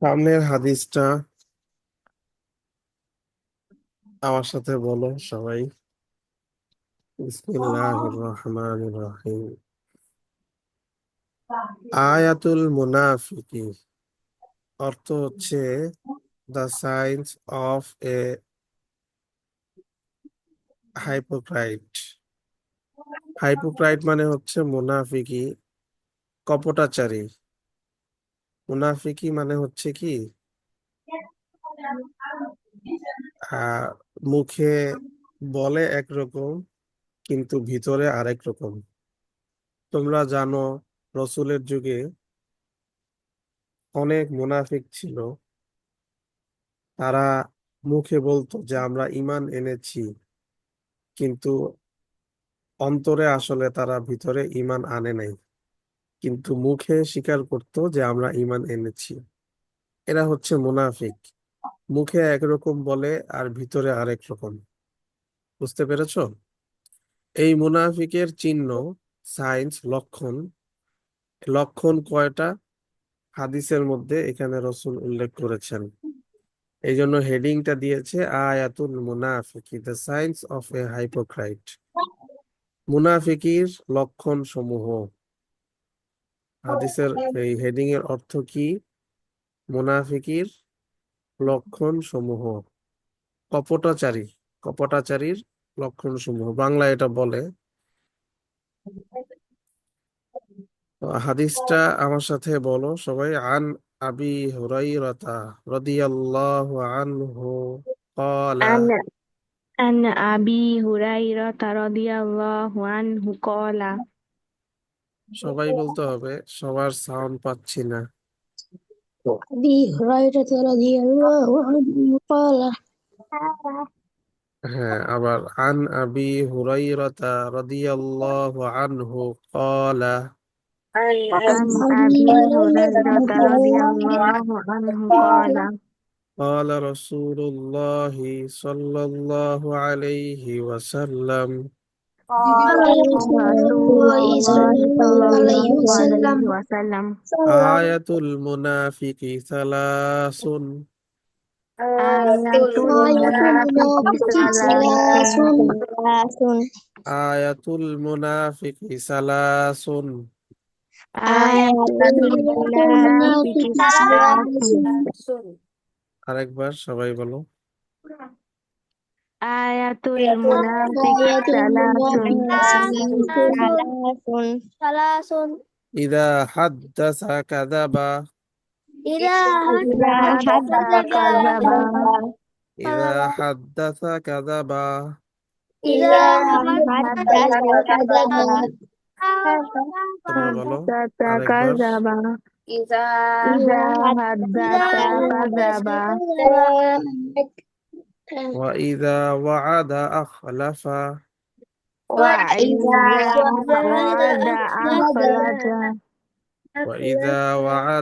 সামনের হাদিসটা আমার সাথে বলো সবাই। বিসমিল্লাহির রহমানির রহিম। আয়াতুল মুনাফিকি অর্থ হচ্ছে দ্য সাইন্স অফ এ হাইপোক্রাইট। হাইপোক্রাইট মানে হচ্ছে মুনাফিকি, কপটাচারী। মুনাফিকি মানে হচ্ছে কি, আহ মুখে বলে একরকম কিন্তু ভিতরে আরেক রকম। তোমরা জানো রসূলের যুগে অনেক মুনাফিক ছিল। তারা মুখে বলতো যে আমরা ঈমান এনেছি, কিন্তু অন্তরে আসলে তারা ভিতরে ঈমান আনে নাই, কিন্তু মুখে স্বীকার করতো যে আমরা ঈমান এনেছি। এরা হচ্ছে মুনাফিক। মুখে একরকম বলে আর ভিতরে আরেক রকম। বুঝতে পেরেছো? এই মুনাফিকের চিহ্ন, সাইন্স, লক্ষণ। লক্ষণ কয়টা হাদিসের মধ্যে এখানে রসূল উল্লেখ করেছেন। এই জন্য হেডিংটা দিয়েছে আয়াতুল মুনাফিকি, দ্য সাইন্স অফ এ হাইপোক্রাইট। মুনাফিকির লক্ষণ সমূহ। হাদিসের এই হেডিং এর অর্থ কি? মুনাফিকির লক্ষণ সমূহ, কপটাচারী, কপটাচারীর লক্ষণ সমূহ, বাংলা এটা বলে। তো হাদিসটা আমার সাথে বলো সবাই। আন আবি হুরাইরাতা রাদিয়াল্লাহু আনহু ক্বালা। عن عن أبي هريرة رضي الله عنه قال সবাই বলতে হবে, সবার সাউন্ড পাচ্ছি না। أبي هريرة رضي الله عنه قال হ্যাঁ, আবার আন আবি হুরাইরাতা রাদিয়াল্লাহু আনহু ক্বালা। عن أبي أبي هريرة هريرة رضي رضي الله الله عنه عنه قال قال قال رسول الله صلى الله عليه وسلم. قال رسول رسول الله صلى الله الله صلى عليه الله عليه وسلم وسلم آية المنافق ثلاث. آية آية المنافق المنافق ثلاث ثلاث آية المنافق ثلاث. آية آية المنافق المنافق ثلاث ثلاث আরেকবার সবাই বলো। آية المنافق آية ثلاث المنافق ثلاث إذا حدث كذب. إذا إذا حدث حدث كذب كذب إذا حدث كذب. إذا إذا حدث كذب তোমরা বলো حدث আরেকবার। كذب إذا إذا إذا حدث كذب وإذا وعد أخلف. وإذا وإذا وعد وعد أخلف وإذا وعد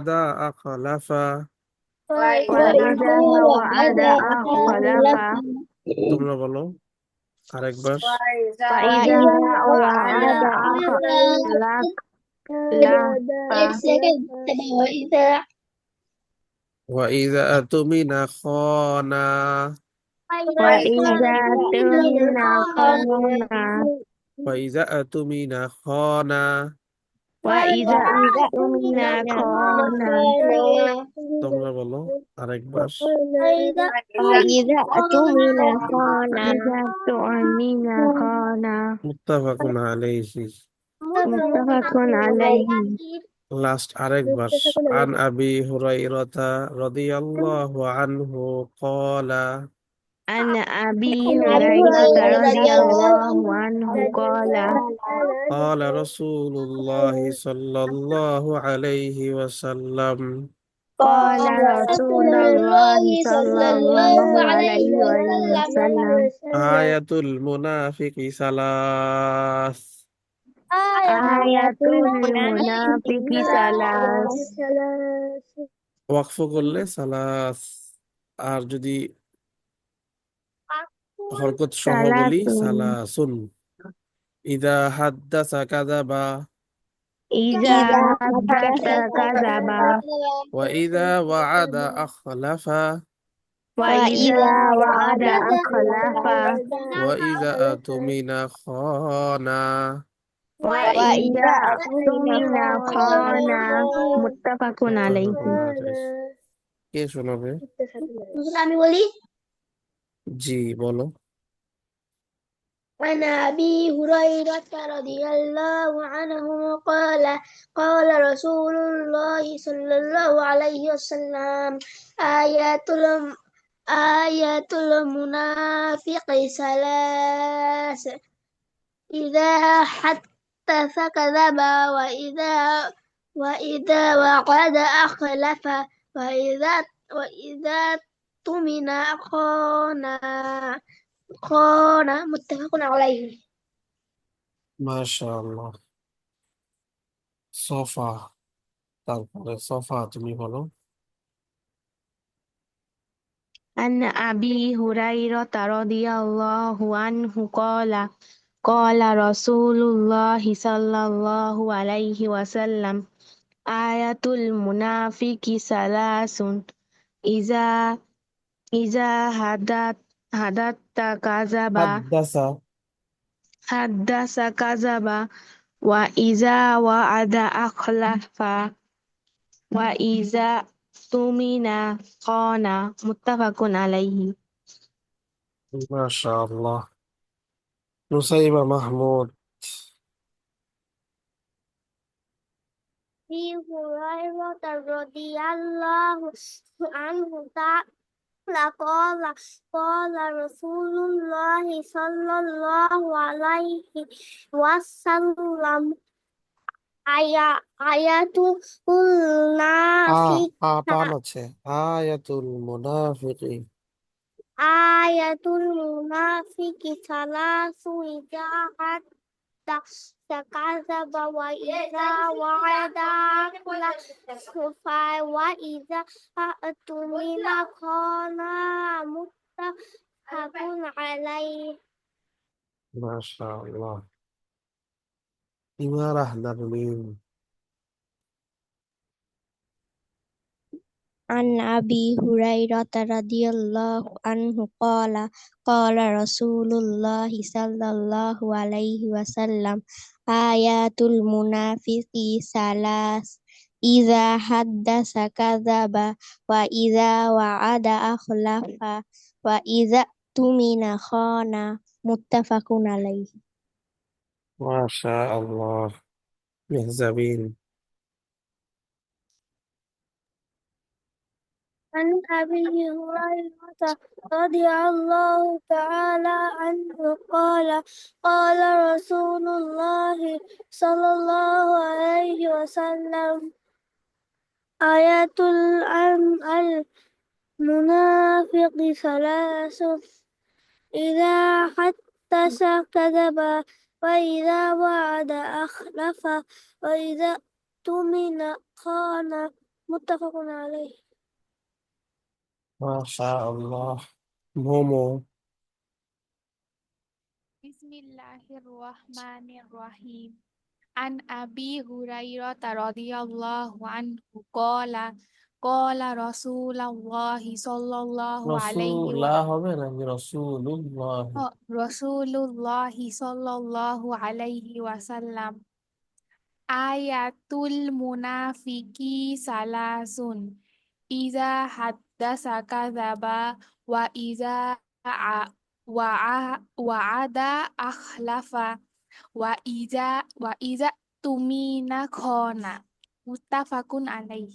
أخلف. وإذا وعد أخلف তোমরা বলো আরেকবার। وإذا وعد أخلف وإذا وإذا أتمن خان. وإذا تؤمن خان وإذا أتمن خان. وإذا أؤتمن خان তোমরা বলো আরেকবার। وإذا أتمن خان وإذا تؤمن خان মুত্তাফাকুন আলাইহি। متفق عليه লাস্ট আরেকবার। আন আবি হুরাইরাতা রাদিয়াল্লাহু আনহু ক্বালা। عن أبي أبي هريرة هريرة رضي رضي الله الله عنه قال قال رسول الله صلى الله عليه وسلم. قال رسول رسول الله الله صلى صلى الله الله عليه عليه وسلم آية المنافق ثلاث. آية المنافق ثلاث ওয়াকফ করলে সালাস, আর যদি হরকত সহ বলি ثلاث সালাসুন। ইদা হাদ্দাসা কাযাবা। إذا إذا حدث حدث كذب كذب وإذا وعد أخلف وإذا وإذا وعد وعد أخلف وإذا أؤتمن خان. وإذا وإذا أؤتمن اؤتمن خان متفق عليه মুত্তাফাকুন কে শোনাবে? আমি বলি জি বলো। عن أبي هريرة رضي الله عنه قال قال رسول الله صلى الله عليه وسلم آيات آيات المنافق ثلاث إذا حدث كذب وإذا وعد أخلف وإذا اؤتمن خان متفق عليه মাশাআল্লাহ। সোফা, তারপরে সোফা তুমি বলো। عن أبي هريرة رضي الله عنه قال قال رسول الله صلى الله عليه وسلم آية المنافق ثلاث إذا إذا حدث كذب হাদ্দাসা حدث كذب وإذا وعد أخلف وإذا اؤتمن خان متفق عليه মাশাআল্লাহ। নুসাইবা মাহমুদ। أبي هريرة رضي الله عنه قال قال رسول الله صلى الله عليه وسلم آيات আ المنافق টান আছে। আয়াতুল মুনাফিকি। آية المنافق ثلاث إذا حدث كذب وإذا وعد أخلف وإذا اؤتمن خان متفق عليه মাশাআল্লাহ। ইমারাহ নারমিন। عن أبي هريرة رضي الله عنه قال قال رسول الله صلى الله عليه وسلم آيات المنافق ثلاث إذا حدث كذب وإذا وعد أخلف وإذا اؤتمن خان متفق عليه মাশাআল্লাহ। মেহজাবিন। عن أبي هريرة رضي الله تعالى عنه قال قال رسول الله صلى الله عليه وسلم آيات المنافق ثلاث إذا حدث كذب وإذا وعد أخلف وإذا اؤتمن خان متفق عليه মাশাআল্লাহ। মোমো। بسم الله الرحمن الرحيم عن أبي هريرة رضي الله عنه قال قال رسول الله صلى الله عليه রসুল্লাহ হবে নাকি রসুলুল্লাহ? رسول الله صلى الله عليه وسلم آية المنافق ثلاث إذا حدث كذب وإذا وعد أخلف وإذا تمين خان متفق عليه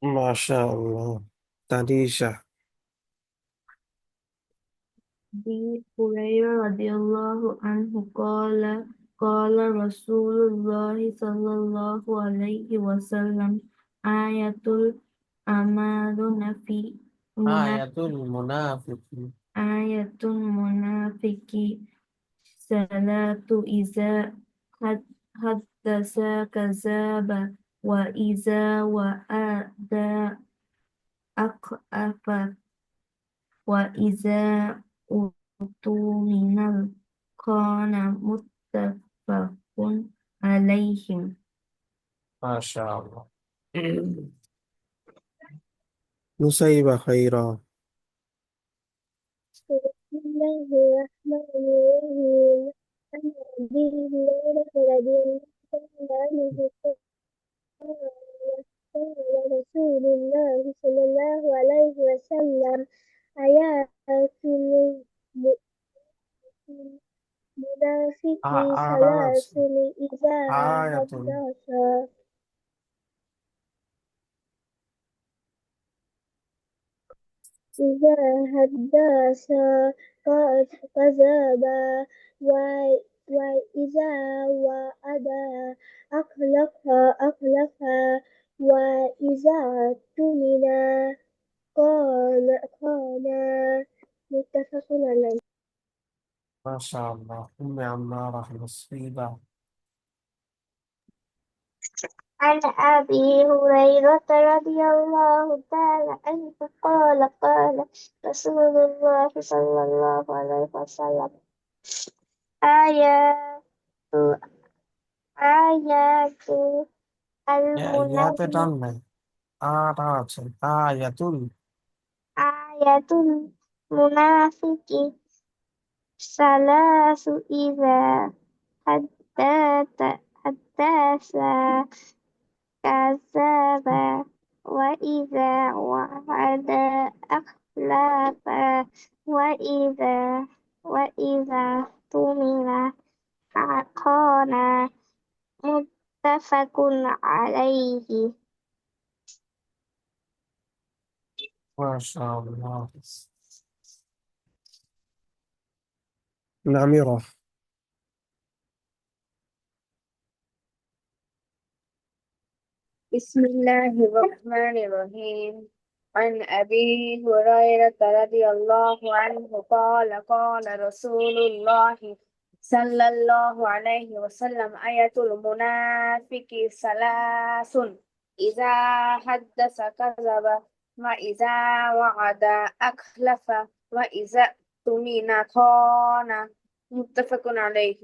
মাশাআল্লাহ। তানিশা। أبي هريرة رضي الله عنه قال قال رسول الله صلى الله عليه وسلم آية المنافق আয়াতুল মুনাফিকি। آية المنافق ثلاث إذا حدث كذب وإذا وعد أخلف وإذا اؤتمن خان متفق عليهم মাশাআল্লাহ। নুসাইবা খাইরা। بسم الله الرحمن الرحيم عن أبي هريرة رضي الله عنه قال رسول الله صلى الله عليه وسلم آيات المنافق আরাস ثلاث إذا আয়াতুন। حدث إذا حدث كذب وإذا وعد أخلف وإذا اؤتمن خان متفق عليه. মাশাআল্লাহ। উম্মে আম্মারা মুসিবা। عن أبي هريرة رضي الله تعالى عنه قال رسول الله صلى الله عليه وسلم آيات آيات ইয়াতে টান المنافق নাই, টান আছে। আয়াতুল। آية المنافق ثلاث إذا حدث كذب وإذا وعد أخلف وإذا اؤتمن خان متفق عليه. মাশাআল্লাহ। নামিরা। بسم الله الرحمن الرحيم عن أبي هريرة رضي الله عنه قال رسول الله صلى الله عليه وسلم آية المنافق ثلاث إذا حدث كذب وإذا وعد أخلف وإذا اؤتمن خان متفق عليه.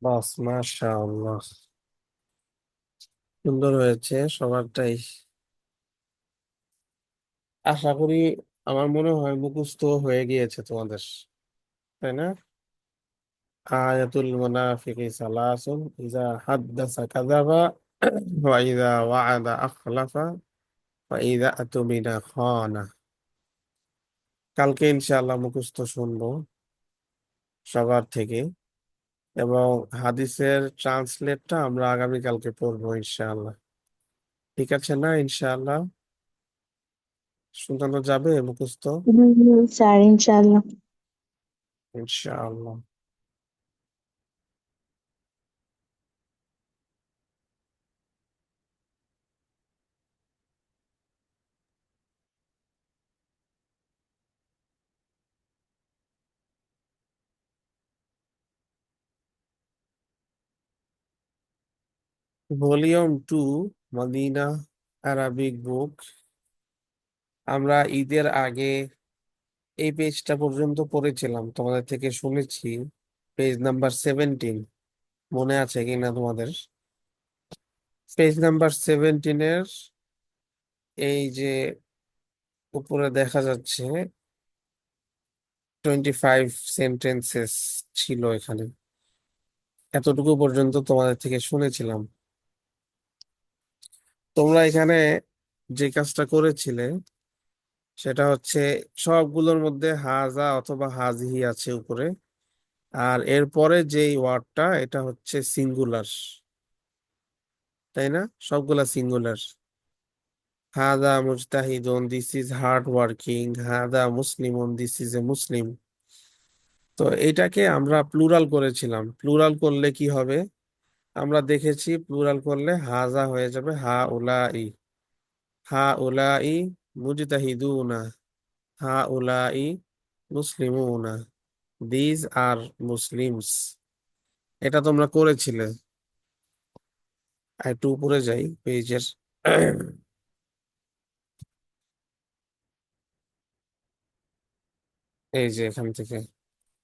বাস, মাশাআল্লাহ, সুন্দর হয়েছে সবারটাই। আশা করি, আমার মনে হয় মুখস্থ হয়ে গিয়েছে তোমাদের, তাই না? আয়াতুল মুনাফিকি সালাসুন ইযা হাদ্দাসা কাযাবা ওয়া ইযা ওয়া'আদা আখলাফা ওয়া ইযা আতুমিনা খানা। কালকে ইনশাআল্লাহ মুখস্থ শুনবো সবার থেকে, এবং হাদিসের ট্রান্সলেটটা আমরা আগামী কালকে পড়বো ইনশাআল্লাহ। ঠিক আছে না? ইনশাআল্লাহ শুনানো যাবে মুখস্থ স্যার ইনশাআল্লাহ। ইনশাআল্লাহ। ভলিউম 2, মদিনা আরাবিক বুক। আমরা ঈদের আগে এই পেজটা পর্যন্ত পড়েছিলাম, তোমাদের থেকে শুনেছি। পেজ নাম্বার 17, মনে আছে কিনা তোমাদের? পেজ নাম্বার 17-এর এই যে উপরে দেখা যাচ্ছে 25 সেন্টেন্সেস ছিল এখানে, এতটুকু পর্যন্ত তোমাদের থেকে শুনেছিলাম। তোমরা এখানে যে কাজটা করেছিলে সেটা হচ্ছে সবগুলোর মধ্যে হাজা অথবা হাজিহি আছে উপরে, আর এরপরে যেই ওয়ার্ডটা এটা হচ্ছে সিঙ্গুলার, তাই না? সবগুলা সিঙ্গুলার। হাদা মুজতাহিদুন, দিস ইজ হার্ড ওয়ার্কিং। হাদা মুসলিমুন, দিস ইজ এ মুসলিম। তো এটাকে আমরা প্লুরাল করেছিলাম। প্লুরাল করলে কি হবে? আমরা দেখেছি প্লুরাল করলে হাজা হয়ে যাবে হা উলাই। হা উলাই মুজতাহিদুনা, হা উলাই মুসলিমুনা, দিজ আর মুসলিমস। এটা তোমরা করেছিলে। আর একটু উপরে যাই পেজের, এই যে এখান থেকে,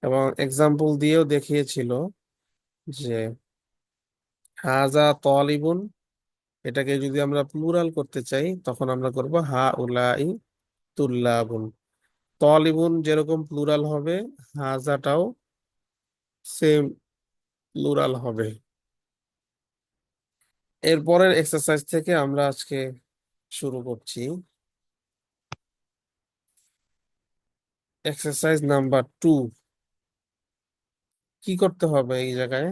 এবং এক্সাম্পল দিয়েও দেখিয়েছিল যে হাজা তালিবুন এটাকে যদি আমরা প্লুরাল করতে চাই তখন আমরা করব হা উলাই তুল্লাবুন। তলিবুন যেরকম প্লুরাল হবে, হাজাটাও সেম প্লুরাল হবে। এরপরের এক্সারসাইজ থেকে আমরা আজকে শুরু করছি। Exercise number 2। কি করতে হবে এই জায়গায়?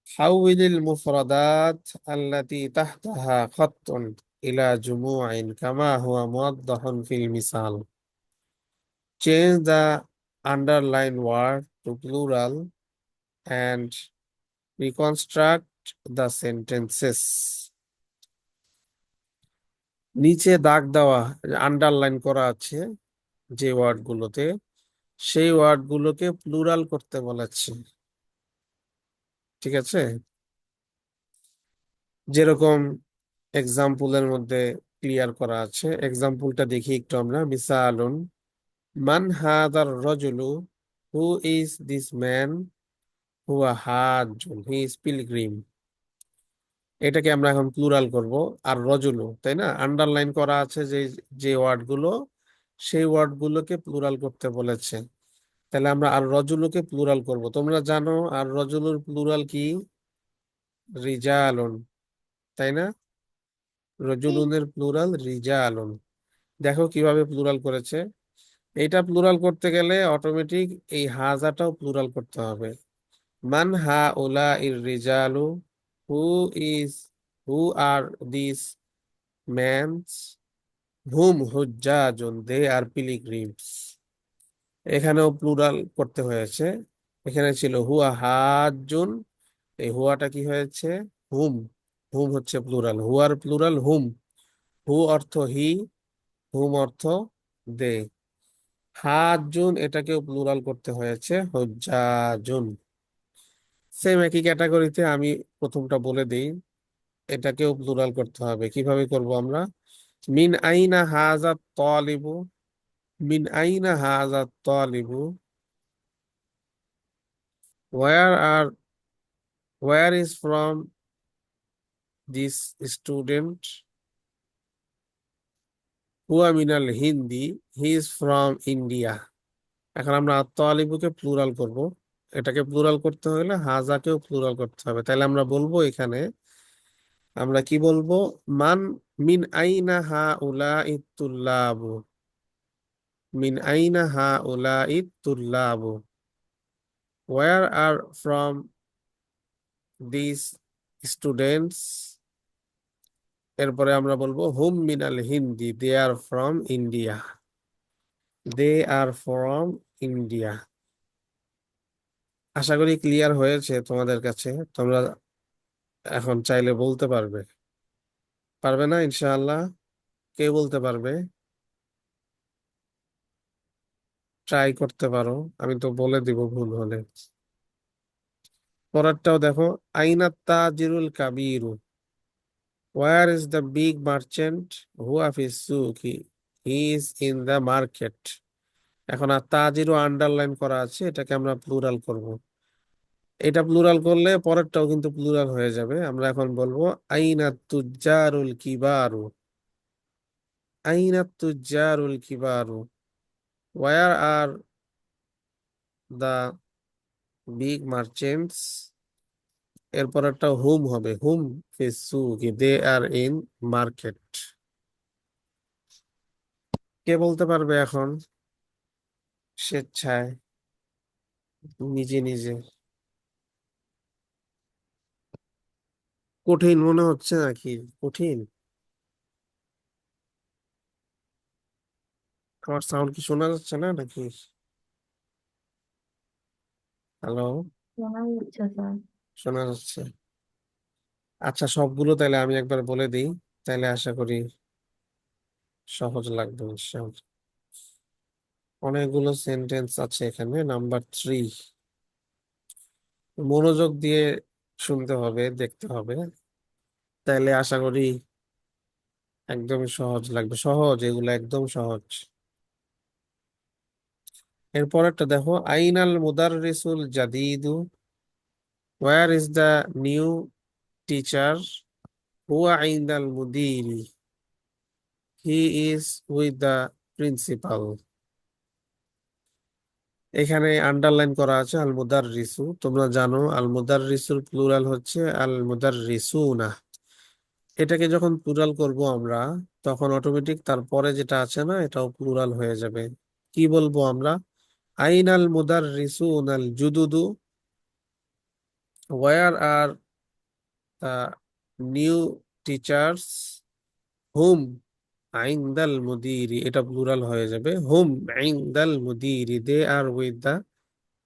حول المفردات التي تحتها خط إلى جموع كما هو موضح في المثال. Change the underlined word to plural and reconstruct the sentences. নিচে দাগ দেওয়া, আন্ডারলাইন করা আছে যে ওয়ার্ডগুলোতে, সেই ওয়ার্ডগুলোকে প্লুরাল করতে বলেছে। ঠিক আছে? যেরকম এক্সাম্পলের মধ্যে ক্লিয়ার করা আছে, এক্সাম্পলটা দেখি একটু আমরা। মিসালুন, মান হাদার রজুলু, হু ইজ দিস ম্যান, হুয়া হাজুন, হি ইজ পিলগ্রিম। এটাকে আমরা এখন প্লুরাল করব। আর রজুলু, তাই না, আন্ডারলাইন করা আছে যে যে ওয়ার্ডগুলো, সেই ওয়ার্ডগুলোকে প্লুরাল করতে বলেছে। তাহলে আমরা আর রজুলুকে প্লুরাল করব। তোমরা জানো আর রজুলুর প্লুরাল কি? রিজালুন, তাই না? রজুলুনের প্লুরাল রিজালুন। দেখো কিভাবে প্লুরাল করেছে। এটা প্লুরাল করতে গেলে অটোমেটিক এই হাজাটাও প্লুরাল করতে হবে। মান হা উলা ইর রিজালু, who is, who are this mans, হুম হুজ্জাজুন, দে আর পিলিগ্রিমস। এখানেও প্লুরাল করতে হয়েছে। এখানে ছিল হুয়া হাজুন, এই হুয়াটা কি হয়েছে? হুম। হুম হচ্ছে প্লুরাল, হুয়ার প্লুরাল হুম। হু অর্থ হি, হুম অর্থ দে। হাজুন এটাকেও প্লুরাল করতে হয়েছে হুজ্জাজুন। সেম একই ক্যাটাগরিতে আমি প্রথমটা বলে দিই, এটাকেও প্লুরাল করতে হবে। কিভাবে করব আমরা? মিন আইনা হাজা তালিবু, মিন আইনা হাজা তালিবু, where are, where is from this student, হুয়া মিনাল হিন্দি, হি ইজ ফ্রম ইন্ডিয়া। এখন আমরা তালিবুকে প্লুরাল করব। এটাকে প্লুরাল করতে হলে হাজাকেও প্লুরাল করতে হবে। তাহলে আমরা বলবো এখানে, আমরা কি বলবো? মান, মিন আইনা হা উলা ইত্তুল্লাবু, মিন আইনা হা উলা ইত্তুল্লাবু, where are from this students. এরপরে আমরা বলবো হুম মিনাল হিন্দি, they are from India, they are from India. আশা করি ক্লিয়ার হয়েছে তোমাদের কাছে। তোমরা এখন চাইলে বলতে পারবে। পারবে না ইনশাআল্লাহ? কে বলতে পারবে? ট্রাই করতে পারো, আমি তো বলে দিব ভুল হলে। পরেরটাও দেখো। আইনা তাজিরুল কাবিরু, where is the big merchant, হুয়া ফি সুকি, he is in the market. এখন আর তাজিরু আন্ডারলাইন করা আছে, এটাকে আমরা প্লুরাল করব। এটা প্লুরাল করলে পরেরটাও কিন্তু প্লুরাল হয়ে যাবে। আমরা এখন বলবো আইনা তুজ্জারুল কিবারু, আইনা তুজ্জারুল কিবারু, where are the big merchants. এরপর একটা হুম হবে, হুম ফিসুকি, দে আর ইন মার্কেট। কে বলতে পারবে এখন স্বেচ্ছায়, নিজে নিজে? কঠিন মনে হচ্ছে নাকি? কঠিন? আমার সাউন্ড কি শোনা যাচ্ছে না নাকি? হ্যালো? শোনা যাচ্ছে স্যার। শোনা যাচ্ছে? আচ্ছা, সবগুলো তাহলে আমি একবার বলে দিই, তাহলে আশা করি সহজ লাগবে ইনশাআল্লাহ। অনেকগুলো সেন্টেন্স আছে এখানে। নাম্বার 3, মনোযোগ দিয়ে শুনতে হবে, দেখতে হবে, তাইলে আশা করি একদমই সহজ লাগবে। সহজ, এগুলো একদম সহজ। এরপর একটা দেখো, আইনাল মুদাররিসুল জাদিদু, where is the new teacher, হুয়া ইনদাল মুদিরি, he is with the principal. এখানে আন্ডারলাইন করা আছে আল মুদাররিসু। তোমরা জানো আল মুদাররিসুর প্লুরাল হচ্ছে আল মুদাররিসুনা। এটাকে যখন প্লুরাল করব আমরা, তখন অটোমেটিক তারপরে যেটা আছে না, এটাও প্লুরাল হয়ে যাবে। কি বলবো আমরা? আইনাল মুদাররিসুনাল জুদুদু, where are the new teachers, হুম আইন্দাল মুদিরি, এটা প্লুরাল হয়ে যাবে হুম আইন্দাল মুদিরি, they are with the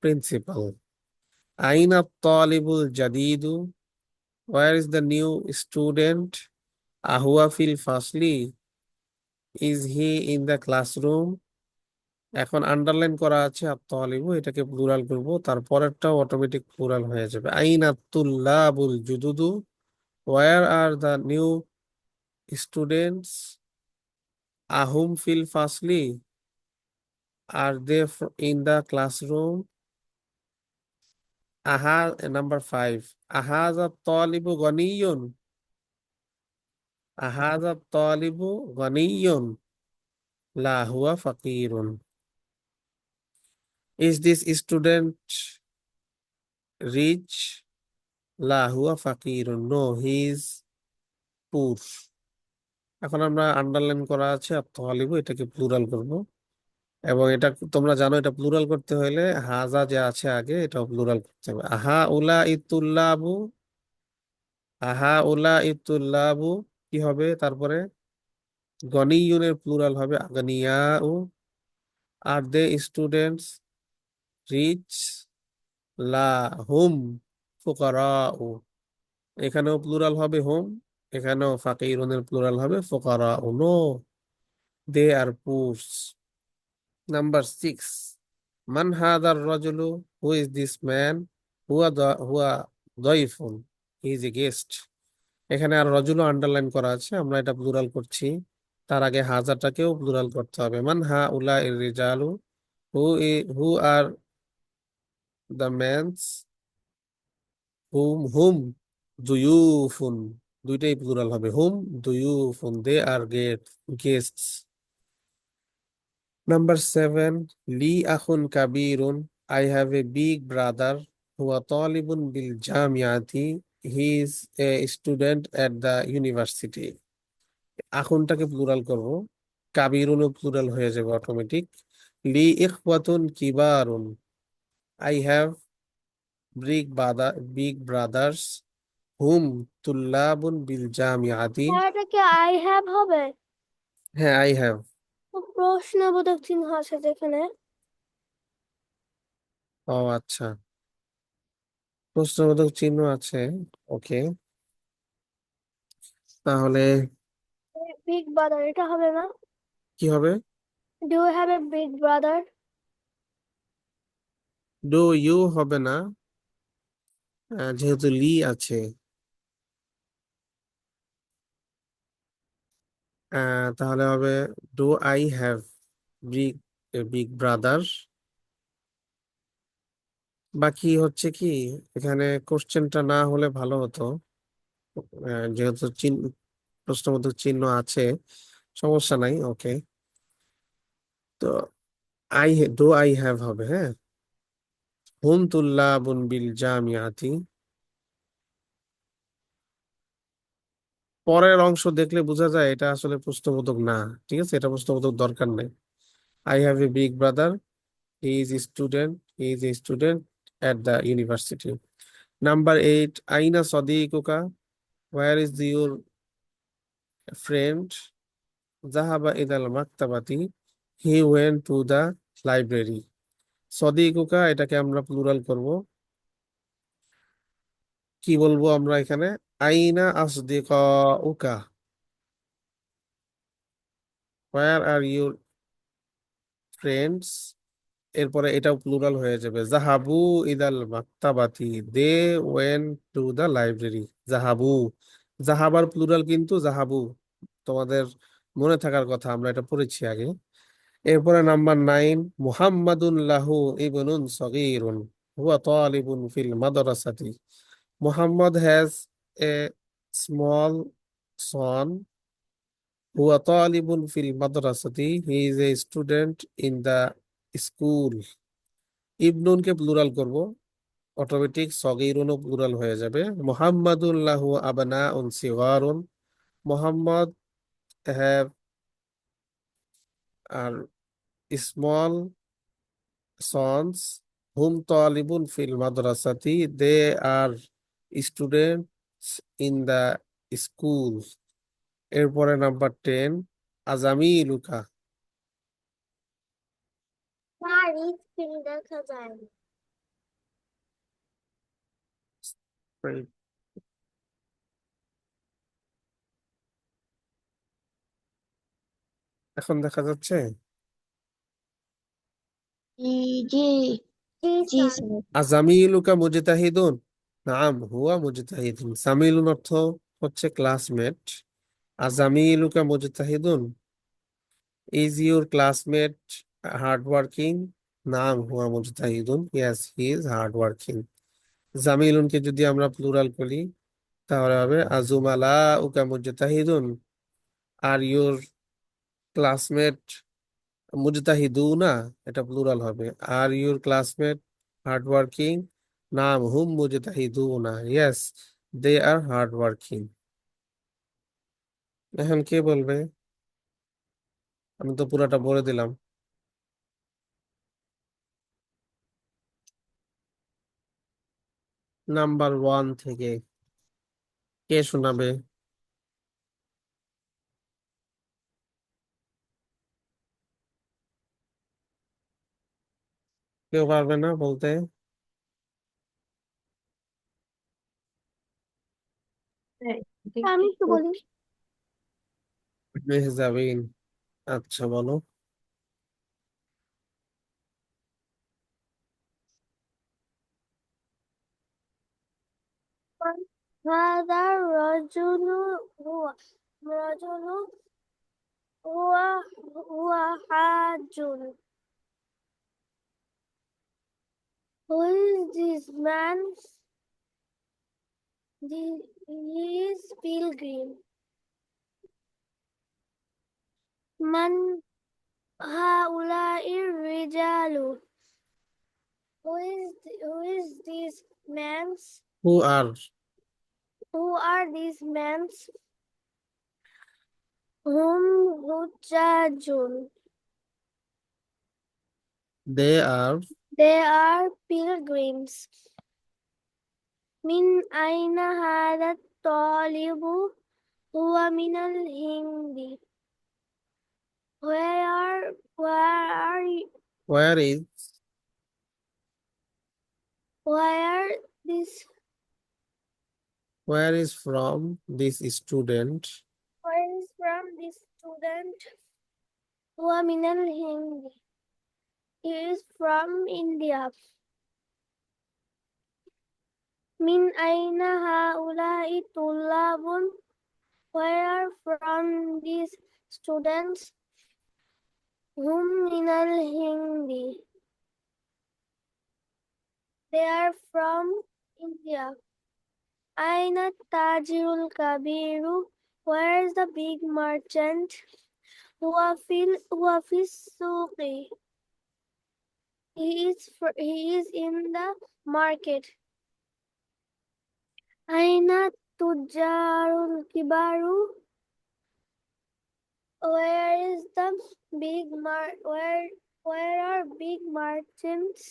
principal. আইনা তালিবুল জাদিদু, where is the new student? আহুয়া ফিল ফাসলি, is he in the classroom? এখন আন্ডারলাইন করা আছে আত তালিবু, এটাকে প্লুরাল করব, তারপরেরটাও অটোমেটিক প্লুরাল হয়ে যাবে। আইনা তুল্লাবুল জুদুদু, where are the new students? আহুম ফিল ফাসলি, are they in the classroom? আহা, নাম্বার 5, আহাযা তালিবু গনিয়ুন, আহাযা তালিবু গনিয়ুন, লা হুয়া ফাকিরুন। Is this student rich? লা হুয়া ফাকিরুন, নো হি ইজ পুর। এখন আমরা আন্ডারলাইন করা আছে আর তালিবু, এটাকে প্লুরাল করব, এবং এটা তোমরা জানো এটা প্লুরাল করতে হলে হাজা যে আছে আগে, এটাও প্লুরাল করতে হবে। আহা উলা ইতুল্লাবু, আহা উলা ইতুল্লাবু কি হবে তারপরে? গনিয়ুনের প্লুরাল হবে আগনিয়াউ। আর দে স্টুডেন্টস রিচ? লা হুম ফুকারাউ, এখানেও প্লুরাল হবে হুম, এখানেও ফাকিরুনের প্লুরাল হবে ফুকারাউ, নো দে আর পুরস। নাম্বার 6, মান হাদার রাজুলু, হু ইজ দিস ম্যান? হুয়া দয়ফুন, হি ইজ এ গেস্ট। এখানে আর রজুলু আন্ডারলাইন করা আছে, আমরা এটা প্লুরাল করছি, তার আগে হাজারটাকেও প্লুরাল করতে হবে। মান হা উলা ইর রিজালু, হু আর দ্য ম্যানস? হুম দুয়ুফুন, দুইটাই প্লুরাল হবে হুম দুয়ুফুন, দে আর গেস্টস। নাম্বার 7, লি আখুন কাবীরুন, I have a big brother, হুয়া তালিবুন বিল জামিয়াতি, he is a student at the university. আখুনটাকে প্লুরাল করব, কাবিরুনও প্লুরাল হয়ে যাবে অটোমেটিক। লি ইখওয়াতুন কিবারুন, আই হ্যাভ বিগ ব্রাদার্স, হুম তুল্লাবুন বিল জামিয়াতি। এটা কি আই হ্যাভ হবে? হ্যাঁ আই হ্যাভ। প্রশ্নবোধক চিহ্ন আছে যেখানে। ও আচ্ছা, প্রশ্নবোধক চিহ্ন আছে, ওকে। তাহলে বিগ ব্রাদার এটা হবে না? কি হবে? Do you have a big brother? Do you হবে না, যেহেতু লি আছে। তাহলে হবে do I have big big brother. বাকি হচ্ছে কি, এখানে কোশ্চেনটা না হলে ভালো হতো, যেহেতু প্রশ্নবোধক চিহ্ন আছে, সমস্যা নাই, ওকে। তো ডু আই হ্যাভ হবে, হ্যাঁ। হুম তুল্লাবুন বিল জামিয়াতি, পরের অংশ দেখলে বোঝা যায় এটা আসলে প্রশ্নবোধক না, ঠিক আছে, এটা প্রশ্নবোধক দরকার নেই। I have a big brother, he is a student at the university. Number 8, আইনা সদিকুকা, ওয়ার ইজ ইউর ফ্রেন্ড? জাহাবা ইদাল মাকতাবাতি, he went to the library. সদিকুকা, এটাকে আমরা প্লুরাল করব, কি বলবো আমরা এখানে? আইনা আসদিকাউকা, ওয়্যার আর ইউর ফ্রেন্ডস? এরপরে এটাও প্লুরাল হয়ে যাবে, জাহাবু ইদাল মাকতাবাতি, they went to the library. জাহাবু, জাহাবার প্লুরাল কিন্তু জাহাবু, তোমাদের মনে থাকার কথা, আমরা এটা পড়েছি আগে। এরপরে নাম্বার 9, মুহাম্মাদুন লাহু ইবনুন সগীরুন, হুয়া তালিবুন ফিল মাদ্রাসাতি। Muhammad has a small son. হুয়া তালিবুন ফিল মাদ্রাসাতি, he is a student in the school. ইবনুনকে প্লুরাল করব, অটোমেটিক সগীরুনও প্লুরাল হয়ে যাবে। মুহাম্মাদুন লাহু আবনাউন সিগারুন, Mohammad have are small sons. হুম তালিবুন ফিল মাদ্রাসাতি, they are students in the school. এরপরে নাম্বার 10, আজামিলুকা। স্যার স্ক্রিন দেখা যায় না। এখন দেখা যাচ্ছে? জি জি জি জি স্যার। স্যার। আজামিলুকা মুজতাহিদুন, নাম হুয়া মুজতাহিদুন। সামিলুন অর্থ হচ্ছে ক্লাসমেট। আজামিলুকা মুজতাহিদুন, is your classmate hard working? নাম হুয়া মুজতাহিদুন, yes he is hard working. জামিলুনকে যদি আমরা প্লুরাল করি তাহলে হবে আজুমালা উকা মুজতাহিদুন, আর ইউর ক্লাসমেট মুজতাহিদুনা, এটা প্লুরাল হবে। Are your classmate hard working? নাম হুম মুজতাহিদুনা, yes they are hard working. এখন কে বলবে? আমি তো পুরাটা বলে দিলাম। নাম্বার 1 থেকে কে শোনাবে? কেউ পারবে না বলতে? আমি একটু বলি। মেহজাবিন, আচ্ছা বলো। هذا الرجل رجل هو هو حاج. Who is this man? He is pilgrim. من هؤلاء الرجال? Who is this man? Who are Who are these men? Whom حجاج. They are They are pilgrims. من أين هذا الطالب؟ هو من الهند. Where is Where this where is from this student? where is from this student? هو من الهند. He is from India. من أين هؤلاء طلاب? Where from these students? هم من الهند. They are from India. أين التاجر الكبير? Where is the big merchant? هو في السوق. He is in the market. أين التجار الكبار? Where is the big where are big merchants?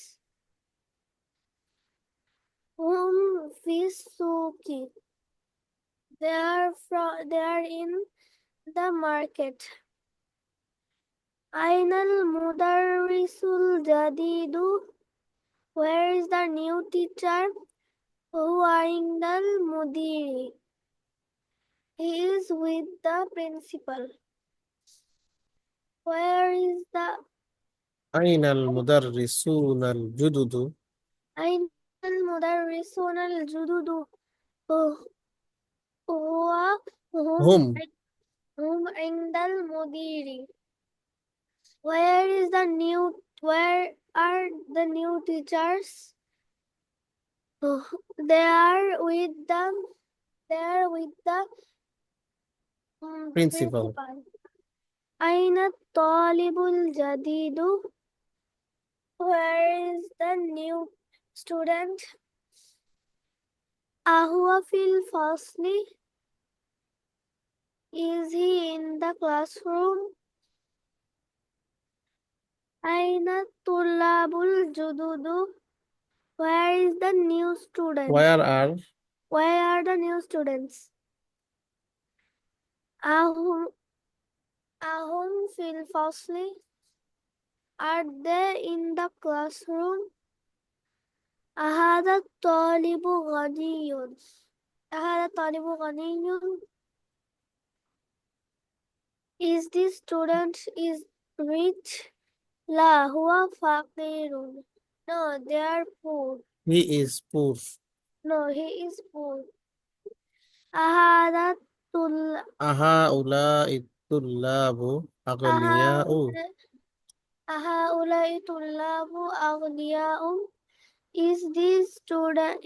هم في السوق. They are in the market. أين المدرس الجديد? Where is the new teacher? هو عند المدير. He is with the principal. Where is the আইনাল মুদাররিসুনাল জুদুদু? أين المدرسون الجدد؟ هو হুম هم عند المدير. Where are the new teachers? They are with the Principal. أين الطالب الجديد? Where is the new student? أهو في الفصل? Is he in the classroom? أين الطلاب الجدد? Where is the new student? Where are Where are the new students? أهم في الفصل? Are they in the classroom? أهذا الطالب غني؟ أهذا الطالب غني؟ Is this student is rich? لا هو فقير. No, they are poor. he is poor. No, he is poor. أهذا أهؤلاء الطلاب أغنياء. أهؤلاء طلاب أغنياء. Is these student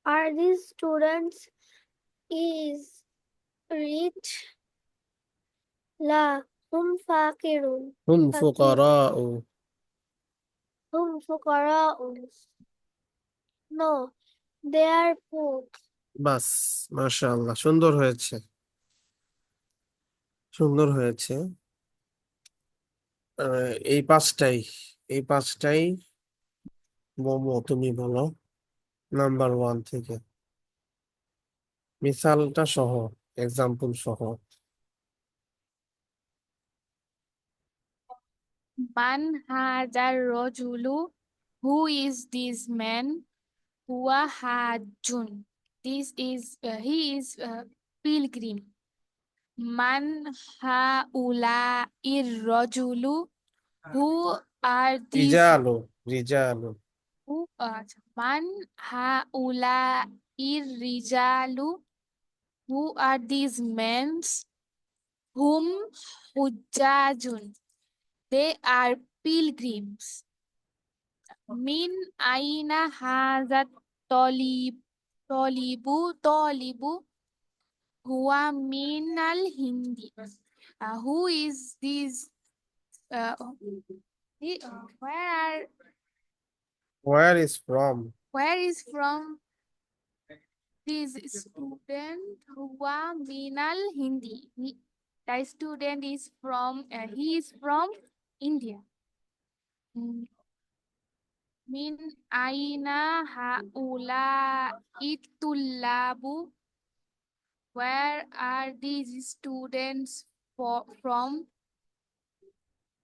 are these students is rich? لا هم فقيرون. هم فقير. فقراء. هم فقراء. No, they are poor. বাস, মাশাআল্লাহ, সুন্দর হয়েছে, সুন্দর হয়েছে। এই পাঁচটাই মোমো তুমি বলো number 1 থেকে, মিসালটা সহ, এক্সাম্পল সহ। মান হাজার রজুলু, who is this man? Huwa hajjun, this is he is pilgrim. Man haula ir-rajulu, who are these রিজালু who man haula ir-rijalu, who are these men? Whom hujjajun, they are pilgrims. Min aina hazat tolibu huwa minal hindi. Who is this? where is from this student? Huwa minal hindi. The student is from he is from India. Min aina haula itullabu, where are these students from?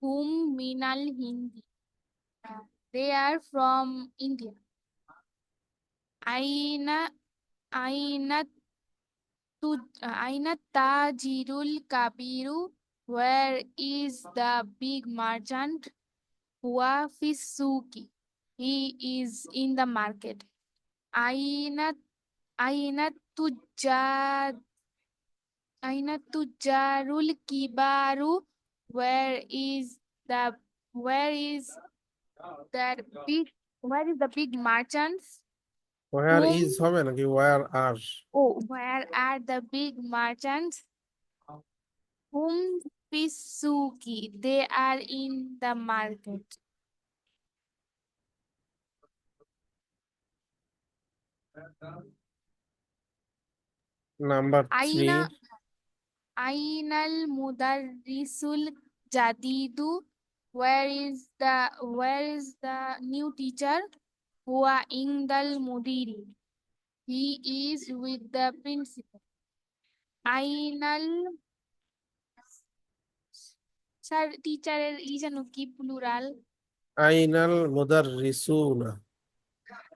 Whom minal hindi, they are from India. Aina tajirul kabiru, where is the big merchant? Huwa fi suki, he is in the market. Aina tujarul kibaru, where is the big merchants? where Whom- is হবে নাকি where are? Where are the big merchants? Whom Pisuki, they are in the market. Number 3, Ainal mudarrisul jadidu, where is the new teacher? Huwa indal mudiri, he is with the principal. Ainal sir, teacher is কি plural? আইনাল মুদাররিসুনা,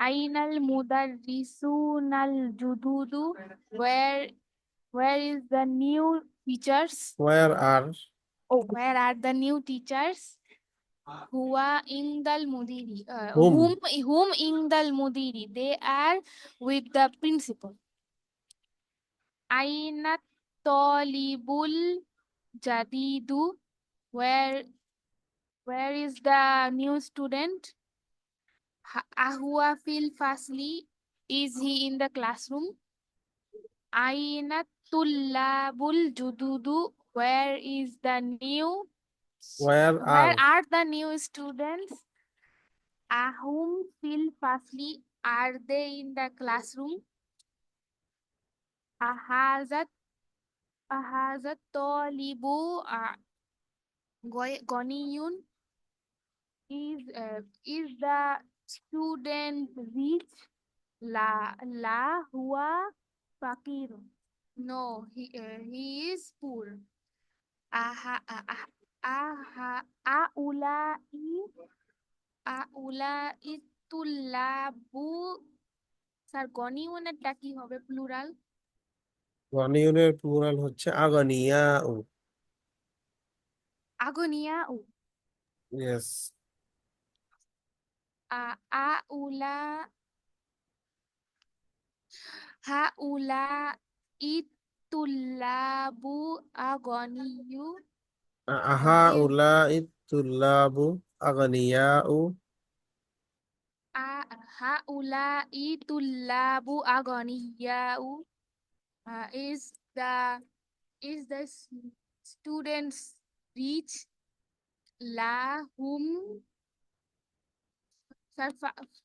Ainal mudarrisunal jududu, where is the new teachers? where are Where are the new teachers? Huwa indal mudiri, Whom? whom indal mudiri, they are with the principal. Aina talibul jadidu, where is the new student? Ahua fil fasli, is he in the classroom? Aina tullabul jududu? Where is the new? where Where are are the new students? Ahum fil fasli? Are they in the classroom? Ahazat ahazat talibu Goniyun? Is the student rich? La huwa fakir. No, he is poor. Aha aha aha aulai তুল্লাবু sir গনিউনেরটা কি হবে plural? গনিয়নের plural হচ্ছে আগানিয়া ও। আগনিয়া উ yes. আ আউলা হাউলা ইতুল্লাবু আগনিয়ু আহা is উলাই তুল্লাবু আগানিয়া ও। হাউলা ইতুল্লাবু আগনিয়াউ is the students rich? লাহুম sir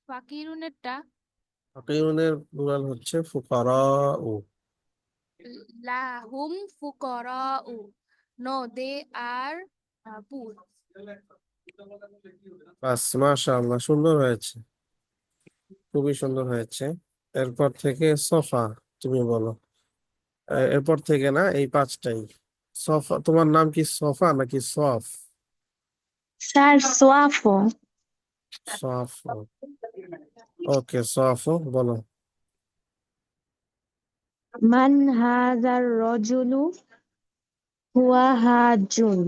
ফাকিরুনেরটা ফাকিরুনের plural হচ্ছে ফুকারা ও। লাহুম ফুকরাউ নো দে আর পুর। বাস, মাশাআল্লাহ, সুন্দর হয়েছে, খুবই সুন্দর হয়েছে। এরপর থেকে সোফা, তুমি বলো। এরপর থেকে না, এই পাঁচটাই। সোফা, তোমার নাম কি সোফা নাকি সফ? স্যার সোয়াফো। সফ। ওকে, সফ বলো। মান হাজার রজুলু হুয়া হাজুন।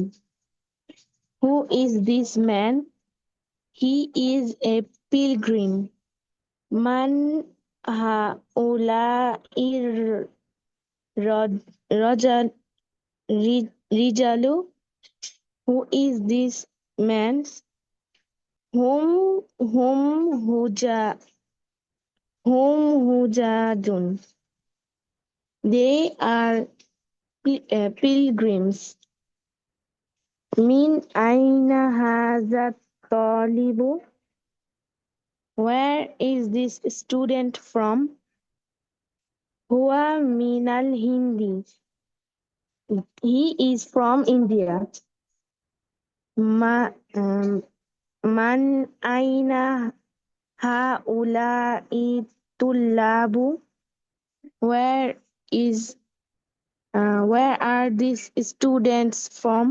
Who is this man? He is a pilgrim. মান হাউলাইর রজাল রিজালু? Who is this man? হুম হুম হুজা হুম হুজাজুন। They are pilgrims. Min aina haza talibu? Where is this student from? Huwa minal Hindi. He is from India. Man aina haulai tullabu? Where are these students from?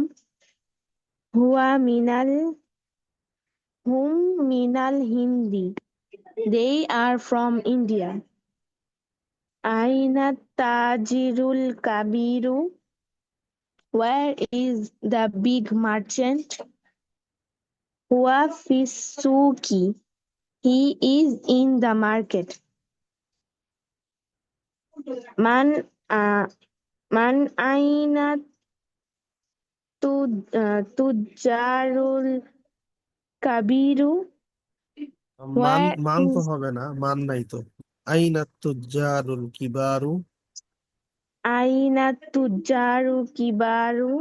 Huwa minal Hindi. They are from India. Aina tajirul kabiru? Where is the big merchant? Huwa fi suki. He is in the market. Man aina tujarul kabiru? মান, Where মান তো is হবে না, মান নাই তো। আইনা তুজ্জারুল কিবারু। aina tujaru kibaru?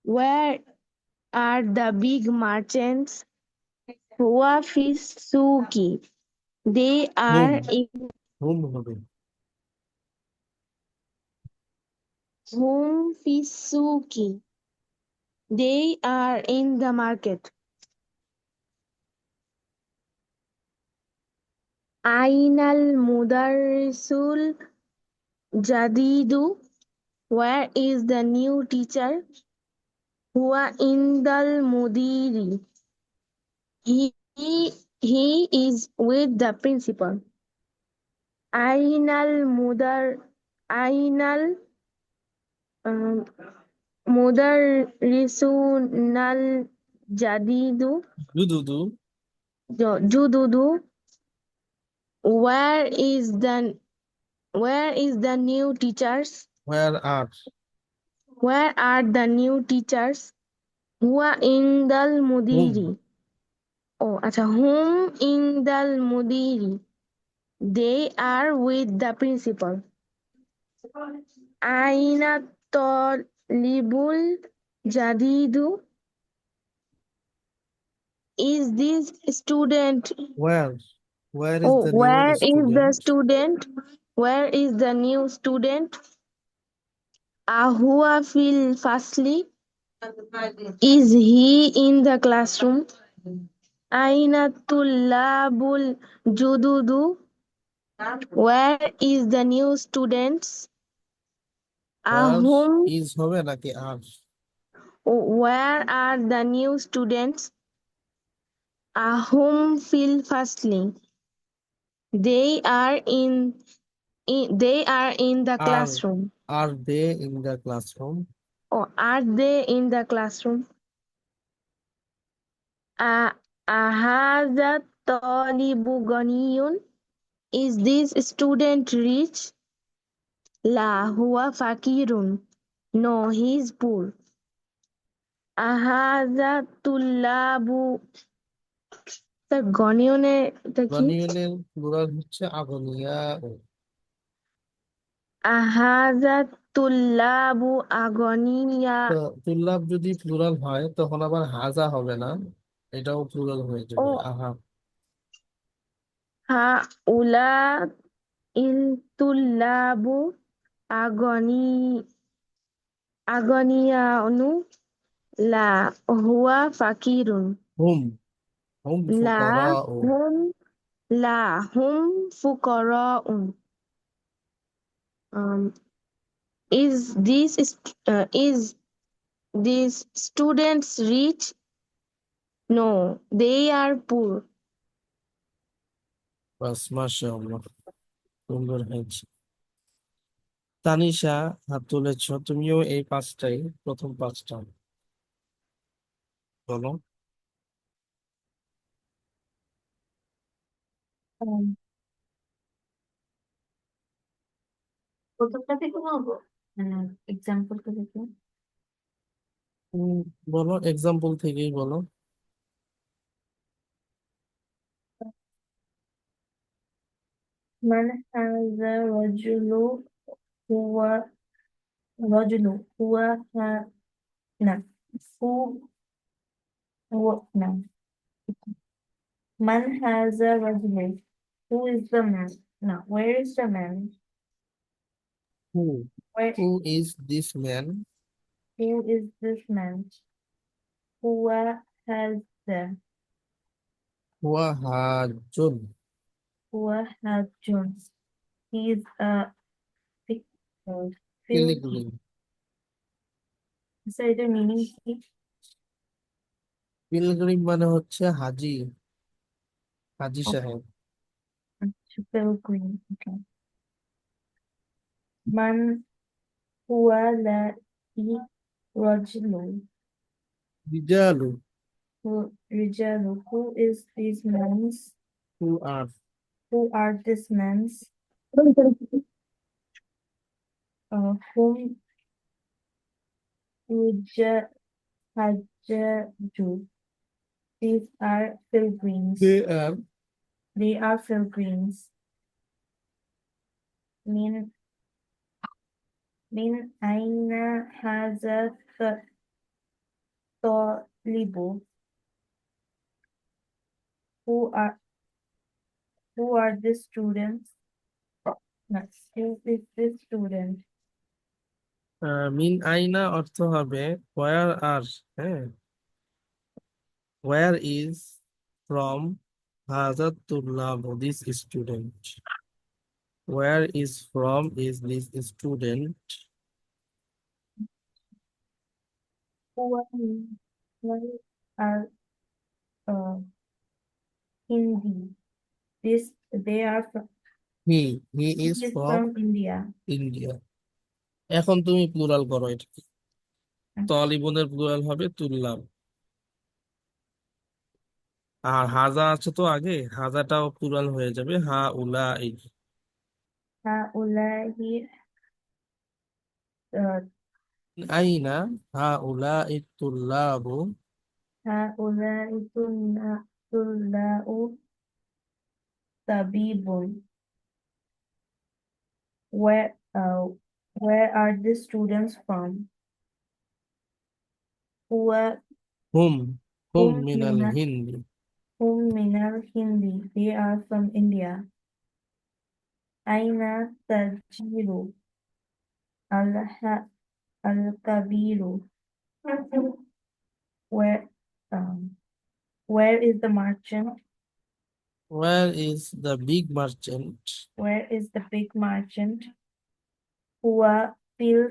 Where are the big merchants? Huwa fi suki. They hmm, are in হুম হবে। hum fi suki. They are in the market. Ainal mudarrisul jadidu? Where is the new teacher? Huwa indal mudiri. He is with the principal. Ainal um, mudarrisunal jadidu Dudu. jududu? Where is the new teachers? Where R Where are the new teachers? Huwa indal hmm. mudiri. Oh, acha, whom indal mudiri? They are with the principal. Aina talibul jadidu? Is this student? Where is Oh, the new where is the student? student? Where is the new student? Ahua fil fasli? Is he in the classroom? Aina tullabul jududu? Where is the new students? Where Ahum? is হবে নাকি আর? Where are the new students? Ahum fil fasli? They are they are in the Are classroom. are they in the classroom? Or are they in the classroom? Ahadha talibu ganiyun? Is this student rich? La huwa fakirun. No, he is poor. Ahadha tullabu? The গনিয়নে এটা কি? গনিয়নের plural হচ্ছে আগনিয়া। আহাজা তুল্লাবু আগনিয়া। তো তুল্লাব যদি plural হয় তখন আবার হাজা হবে না, এটাও প্লুরাল হয়ে ও যাবে আহা। হা উলা ইল তুল্লাবু আগনি আগনিয়ানু লা হুয়া ফাকিরুন। হুম হুম লা ফুকারাউ। হুম লা হুম ফুকরাউন। Um, is these students rich? No, they are poor. বাস মাশাআল্লাহ, সুন্দর হয়েছে। তানিশা, হাত তুলেছ, তুমিও এই পাঁচটাই, প্রথম পাঁচটা বলো। প্রথমটা থেকে বলবো, মানে এক্সাম্পল থেকে। উম, বলো, এক্সাম্পল থেকেই বলো। من هذا الرجل؟ هو رجل. هو نعم. نعم. من هذا الرجل? Who is the man? No, where is the man? Who Where? who is this man? Who is this man? هو هذا. হুয়া হাজুন। هو هجون. He is a pilgrim. Pilgrim. So এটার meaning কি? পিলগ্রিম মানে হচ্ছে হাজি, হাজি Oh, সাহেব। pilgrim. Okay. من هو رجل. রিজালু। رجال. Who is these men? who are Who are these men? Whom Hajjaju. These are pilgrims. they are They are pilgrims. Min aina haza talibu? Who are the students? Next, who is this student? মিন আইনা অর্থ হবে where are, হ্যাঁ, where is from হাজার তুল্লাব this student, where is from is this student. Who are Hindi? They are from. he He is is from from India. India. এখন তুমি plural করো এটা, তলিবনের plural হবে তুল্লাব। আর হাজা আছে তো আগে, হাজাটাও প্লুরাল হয়ে যাবে হা উলা। Haulahi uh, আইনা হা উলা তুল্লাবু। haulahi tullau tabibun. Where are the students from? Huwa হুম হুম hum মিনাল minal Hindi hum minal Hindi. They are from India. Aina tajiru al-kabiru. Where where is the merchant? Where is the big merchant? Where is the big merchant? Huwa fil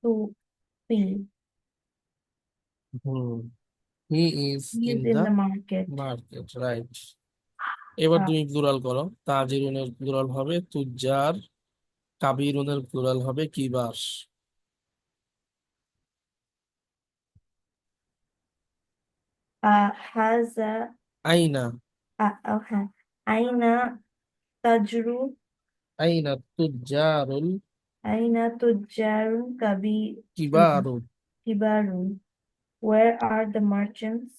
suqi. Hmm He is He in is in the the market. market, right? এবার Uh, তুমি plural করো। তাজিরুনের plural হবে তুজ্জার, কাবিরুনের plural হবে কিবার। haza আইনা okay. Aina tajru আইনা তুজ্জারুল Aina tujjarun কিবারু kibarun. Where are the merchants?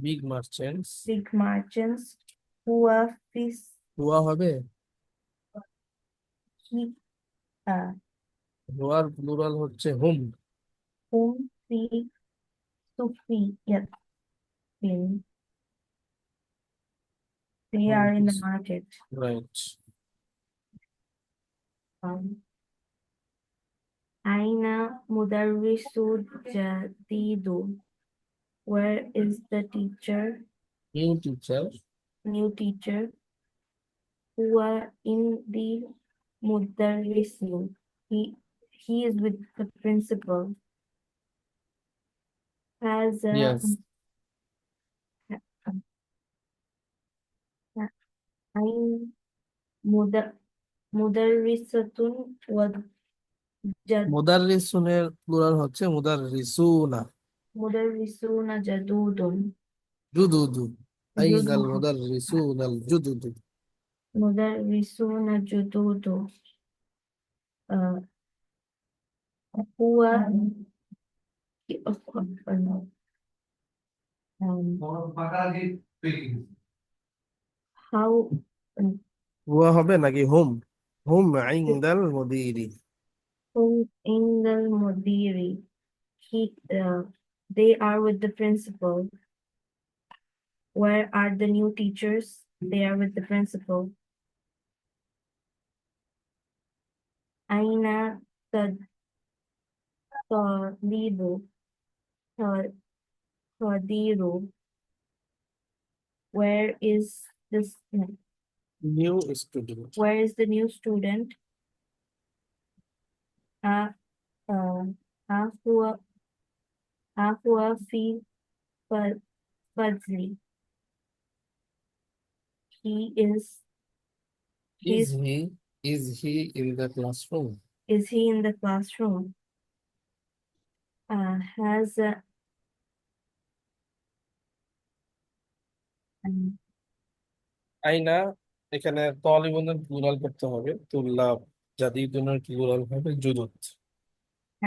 Big merchants. Big merchants. Huwa fis হুয়া হবে, ki হুয়ার plural হচ্ছে হুম। hum fi sufi. Yes, fin. They are in the market. Right. Aina mudarrisu jadidu. Where is the teacher? New teacher New teacher. Huwa in the mudarrisu. He is with the principal. Has yes Ain mudarrisatun wa jad মুদাররিসুনের plural হচ্ছে মুদাররিসুনা। mudarrisuna jadudun. জুদুদু Ainal Jududu. মুদাররিসুনাল জুদুদু। Mudarrisuna jududu. Huwa how হুয়া হবে নাকি হুম? হুম ইনদাল মুদিরি। hum indal mudiri. They are with the principal. Where are the new teachers? They are with the principal. Aina talibu tadiru. Where is this? New student. Where is the new student? Ahua fi fadli. He is Is he's he in the classroom? is he in the classroom? Has আইনা এখানে তলিবুনের plural করতে হবে তুল্লাব, জাদিদুনের plural হবে জুদুদ।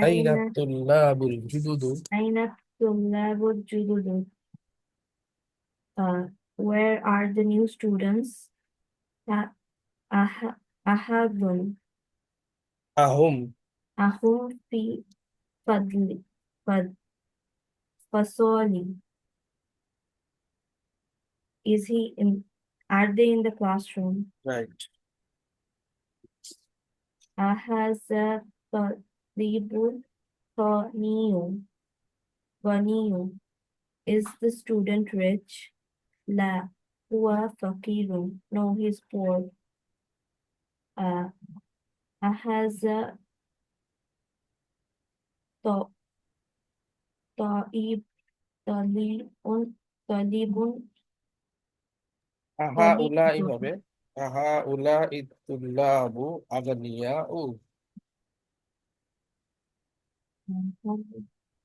আইনা Aina তুল্লাবুল জুদুদু। Aina tullabu jududu. Where are the new students? Ahadun Ahom ahum fi fadli fasoli. Is he in? Are they in the classroom? Right. Ahaza talibu Ganiyu. Is the student rich? La huwa fakirun. No, he's poor. Ahaza ta'ib talibun আহা উলাই talibun. হবে আহা উলা ইতুল্লাবু আগানিয়া উ।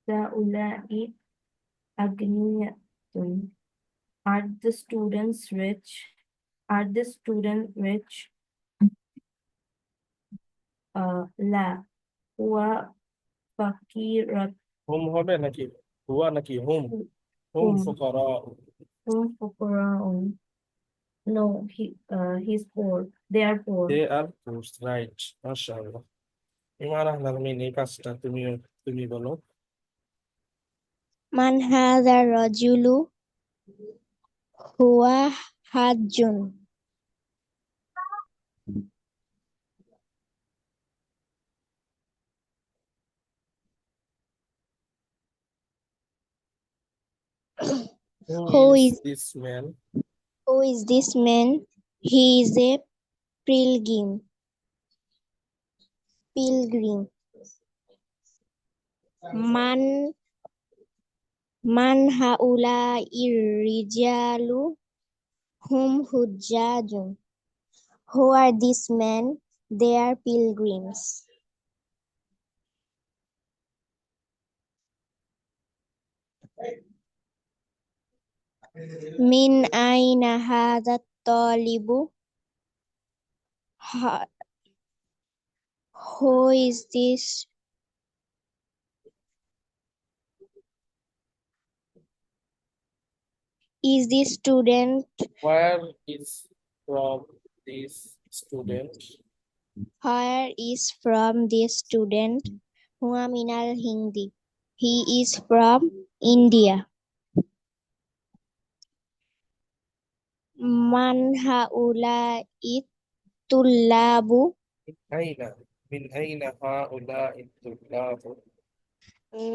Haulai agniyatun. Are the students rich? Are the student rich? La huwa fakirat. হুম হবে নাকি হুয়া নাকি হুম? হুম Hum ফুকারা। fuqara'un. No, he's poor. They are poor. They are right, মাশাআল্লাহ। ইমান আহলাল মিন, এই পাঁচটা তুমি বলো। মান হাযা রাজুলু হুয়া হাজ্জুন। হু Who is is this man? this man? He is a pilgrim. Pilgrim. Man man haula rijalu hum hujjajun. Who are these men? They are pilgrims. Min aina hadha talibu? Ha- Who is this? Is this student? Where is from this student? Where is from this student? Huwa minal Hindi. He is from India. Man haula'i tullabu? আইনা মিন আইনা হাউলাই তুল্লাব?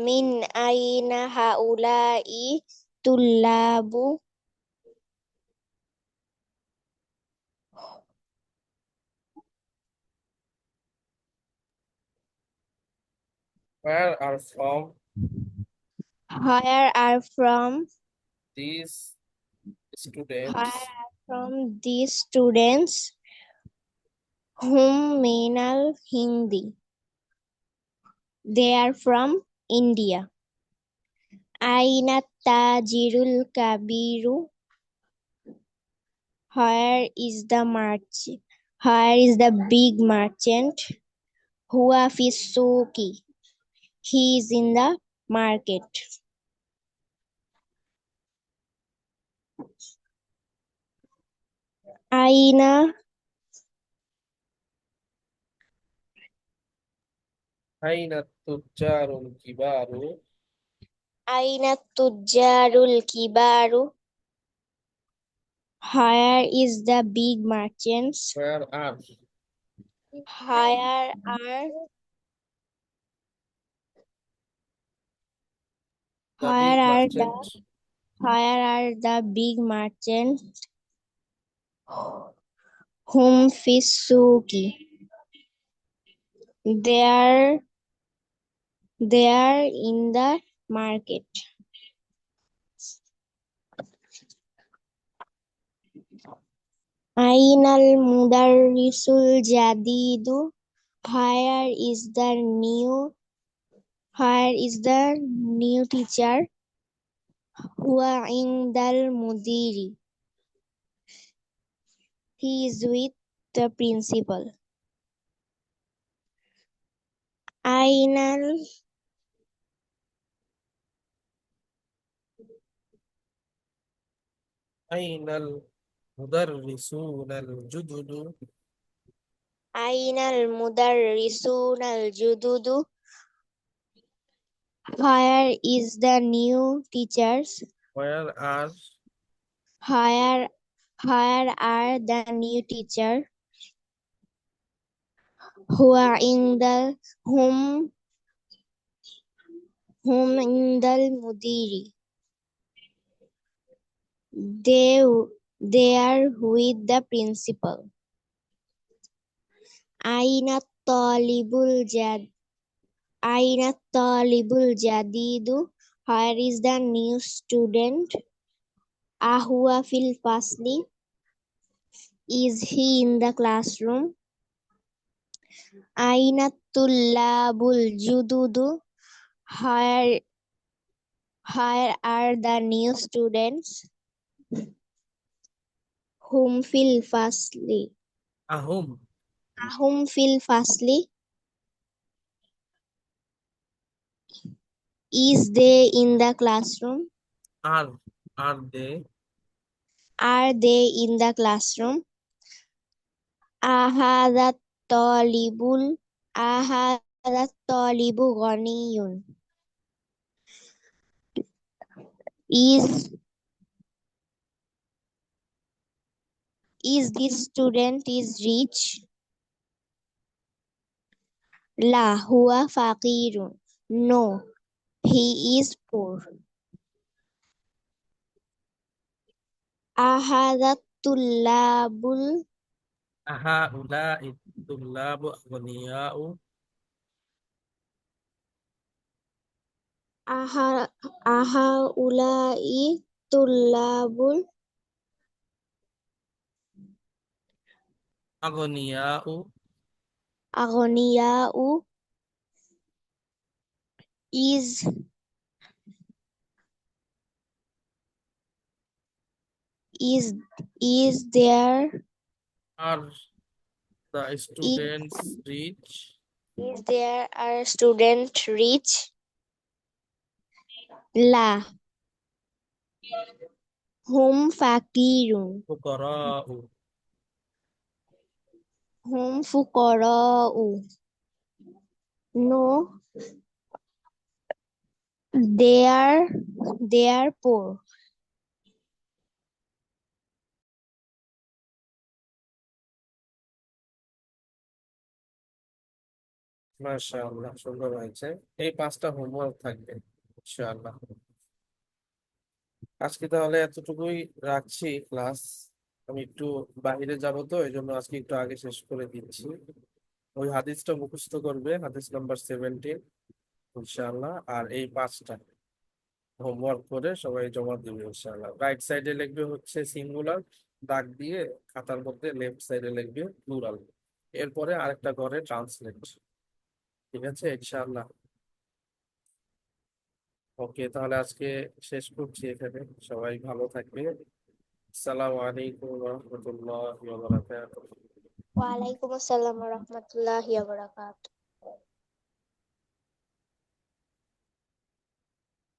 Min aina haula'i tullabu? Where are from Where are from? these Where students? are from these students? Hum minal Hindi. They are from India. Aina tajirul kabiru? Where is the merchant? Where is the big merchant? Huwa fi suqi. He is in the market. Aina আইনা তুজ্জারুল কিবারু? aina tujjarul kibaru? Where is the big merchants? Where are Where are the where big are merchant? the big merchants? Hum fi suqi. They are in the market. Ainal mudarrisul jadidu? Where is the new teacher? Huwa indal mudiri. He is with the principal. Ainal Ainal মুদাররিসুনাল জুদুদু? ainal mudarrisunal jududu? Where is the new teachers? Where are Where are the new teacher? Huwa hum indal mudiri. They are with the principal. Aina talibul jadidu? Where is the new student? Ahuwa fil fasli? Is he in the classroom? Aina tullabul jududu? Where are the new students? Hum fil fasli? ahum? Ahum fil fasli? Is they in the classroom? Are they Are they in the classroom? Ahada talibul هذا الطالب غني. Is this student is rich? لا هو فقير. No, he is poor. أهذا الطلاب أهؤلاء الطلاب أغنياء أهؤلاء طلاب أغنياء أغنياء. Is there Are the students rich? is there a student rich? لا هم فقير. فقراء هم فقراء. No, they are poor. মাশাআল্লাহ, সুন্দর হয়েছে। এই 5টা homework থাকবে ইনশাআল্লাহ। আজকে তাহলে এতটুকুই রাখছি ক্লাস। আমি একটু বাইরে যাব, তো এই জন্য আজকে একটু আগে শেষ করে দিচ্ছি। ওই হাদিসটা মুখস্থ করবে, হাদিস নাম্বার 17 ইনশাআল্লাহ। আর এই 5টা হোমওয়ার্ক করে সবাই জমা দিবে ইনশাআল্লাহ। রাইট সাইডে লিখবে হচ্ছে সিঙ্গুলার দাগ দিয়ে, খাতার মধ্যে লেফট সাইডে লিখবে প্লুরাল, এরপরে আরেকটা ঘরে ট্রান্সলেট। ঠিক আছে ইনশাআল্লাহ। ওকে, তাহলে আজকে শেষ করছি এখানে। সবাই ভালো থাকবে। আসসালামু আলাইকুম ওয়া রাহমাতুল্লাহি ওয়া বারাকাতুহু। ওয়ালাইকুম আসসালাম ওয়া রাহমাতুল্লাহি ওয়া বারাকাতুহু।